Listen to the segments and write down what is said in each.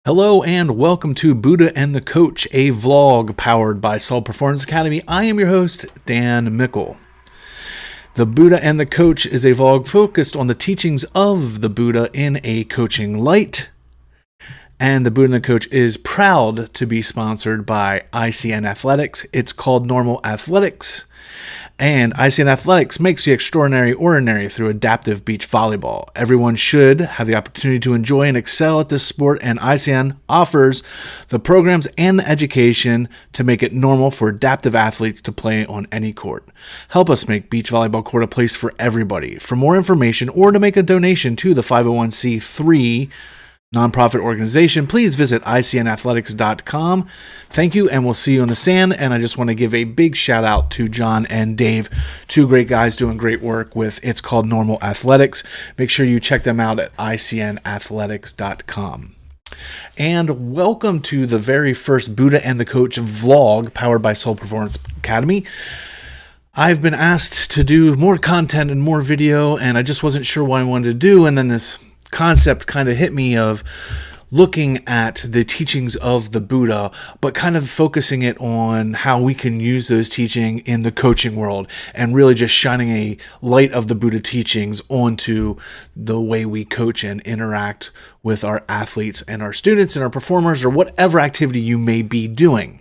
Hello and welcome to Buddha and the Coach, a vlog powered by Solid Performance Academy. I am your host, Dan Mickle. The Buddha and the Coach is a vlog focused on the teachings of the Buddha in a coaching light. And the Buddha and the Coach is proud to be sponsored by ICN Athletics. It's called Normal Athletics. And ICN Athletics makes the extraordinary ordinary through adaptive beach volleyball. Everyone should have the opportunity to enjoy and excel at this sport, and ICN offers the programs and the education to make it normal for adaptive athletes to play on any court. Help us make beach volleyball court a place for everybody. For more information or to make a donation to the 501c3 nonprofit organization, please visit icnathletics.com. Thank you, and we'll see you on the sand. And I just want to give a big shout out to John and Dave, two great guys doing great work with It's Called Normal Athletics. Make sure you check them out at icnathletics.com. And welcome to the very first Buddha and the Coach vlog powered by Solid Performance Academy. I've been asked to do more content and more video, and I just wasn't sure what I wanted to do, and then this concept kind of hit me of looking at the teachings of the Buddha, but kind of focusing it on how we can use those teachings in the coaching world and really just shining a light of the Buddha teachings onto the way we coach and interact with our athletes and our students and our performers or whatever activity you may be doing.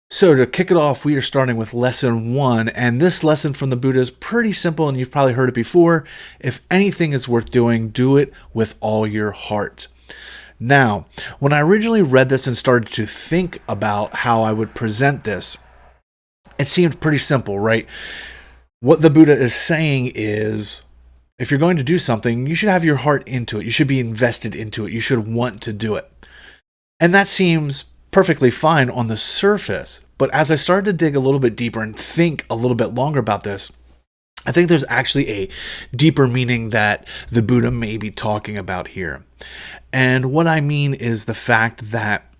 So to kick it off, we are starting with lesson 1, and this lesson from the Buddha is pretty simple, and you've probably heard it before. If anything is worth doing, do it with all your heart. Now, when I originally read this and started to think about how I would present this, it seemed pretty simple, right? What the Buddha is saying is, if you're going to do something, you should have your heart into it. You should be invested into it. You should want to do it. And that seems perfectly fine on the surface, but as I started to dig a little bit deeper and think a little bit longer about this, I think there's actually a deeper meaning that the Buddha may be talking about here. And what I mean is the fact that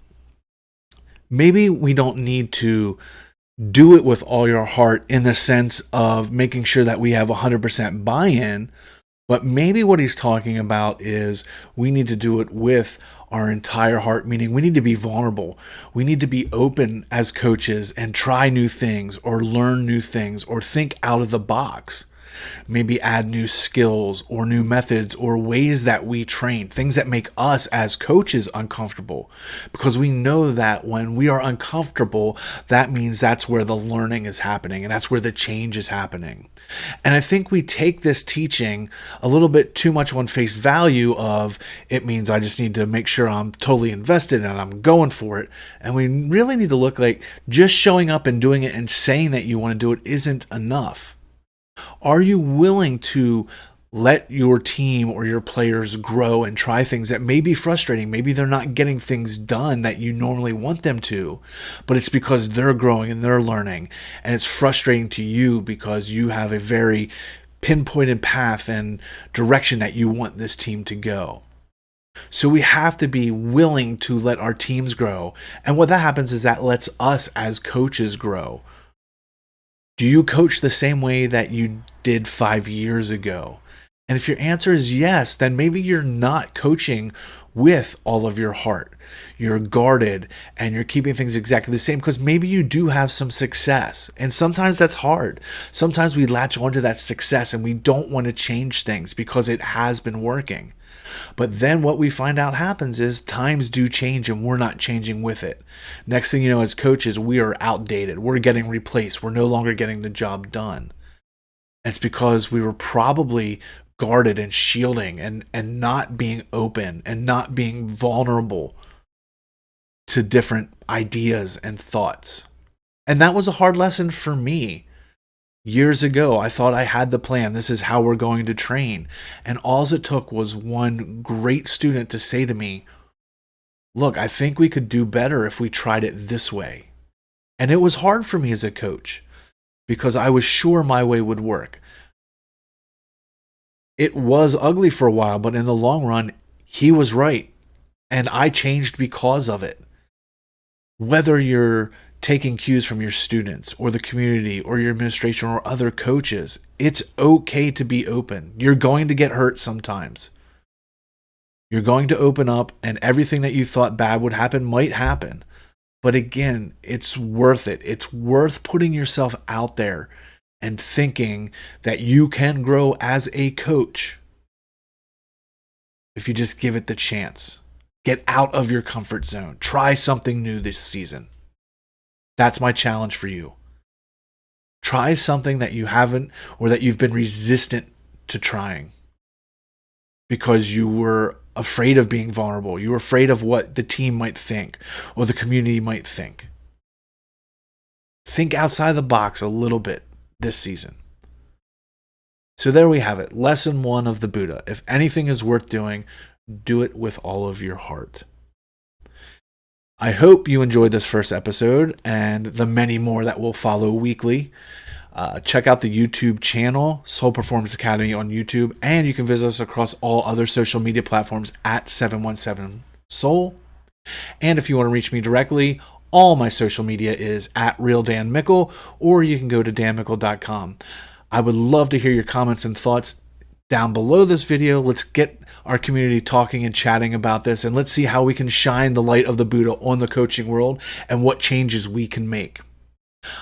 maybe we don't need to do it with all your heart in the sense of making sure that we have 100% buy-in, but maybe what he's talking about is we need to do it with our entire heart, meaning we need to be vulnerable. We need to be open as coaches and try new things or learn new things or think out of the box. Maybe add new skills or new methods or ways that we train, things that make us as coaches uncomfortable. Because we know that when we are uncomfortable, that means that's where the learning is happening and that's where the change is happening. And I think we take this teaching a little bit too much on face value of it means I just need to make sure I'm totally invested and I'm going for it. And we really need to look like just showing up and doing it and saying that you want to do it isn't enough. Are you willing to let your team or your players grow and try things that may be frustrating? Maybe they're not getting things done that you normally want them to, but it's because they're growing and they're learning, and it's frustrating to you because you have a very pinpointed path and direction that you want this team to go. So we have to be willing to let our teams grow, and what that happens is that lets us as coaches grow. Do you coach the same way that you did 5 years ago? And if your answer is yes, then maybe you're not coaching with all of your heart. You're guarded and you're keeping things exactly the same because maybe you do have some success. And sometimes that's hard. Sometimes we latch onto that success and we don't want to change things because it has been working. But then what we find out happens is times do change and we're not changing with it. Next thing you know, as coaches, we are outdated. We're getting replaced. We're no longer getting the job done. It's because we were probably guarded and shielding and not being open and not being vulnerable to different ideas and thoughts. And that was a hard lesson for me. Years ago, I thought I had the plan. This is how we're going to train. And all it took was one great student to say to me, look, I think we could do better if we tried it this way. And it was hard for me as a coach because I was sure my way would work. It was ugly for a while, but in the long run, he was right. And I changed because of it. Whether you're taking cues from your students or the community or your administration or other coaches, it's okay to be open. You're going to get hurt sometimes. You're going to open up, and everything that you thought bad would happen might happen. But again, it's worth it. It's worth putting yourself out there and thinking that you can grow as a coach if you just give it the chance. Get out of your comfort zone. Try something new this season. That's my challenge for you. Try something that you haven't, or that you've been resistant to trying because you were afraid of being vulnerable. You were afraid of what the team might think or the community might think. Think outside the box a little bit this season. So there we have it. Lesson 1 of the Buddha. If anything is worth doing, do it with all of your heart. I hope you enjoyed this first episode and the many more that will follow weekly. Check out the YouTube channel, Soul Performance Academy on YouTube, and you can visit us across all other social media platforms at 717 Soul. And if you want to reach me directly, all my social media is at Real Dan Mickle, or you can go to danmickle.com. I would love to hear your comments and thoughts down below this video. Let's get our community talking and chatting about this, and let's see how we can shine the light of the Buddha on the coaching world and what changes we can make.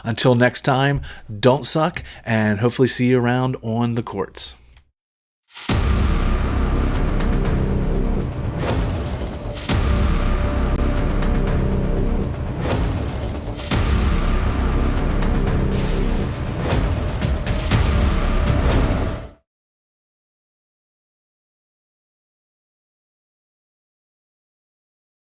Until next time, don't suck, and hopefully see you around on the courts.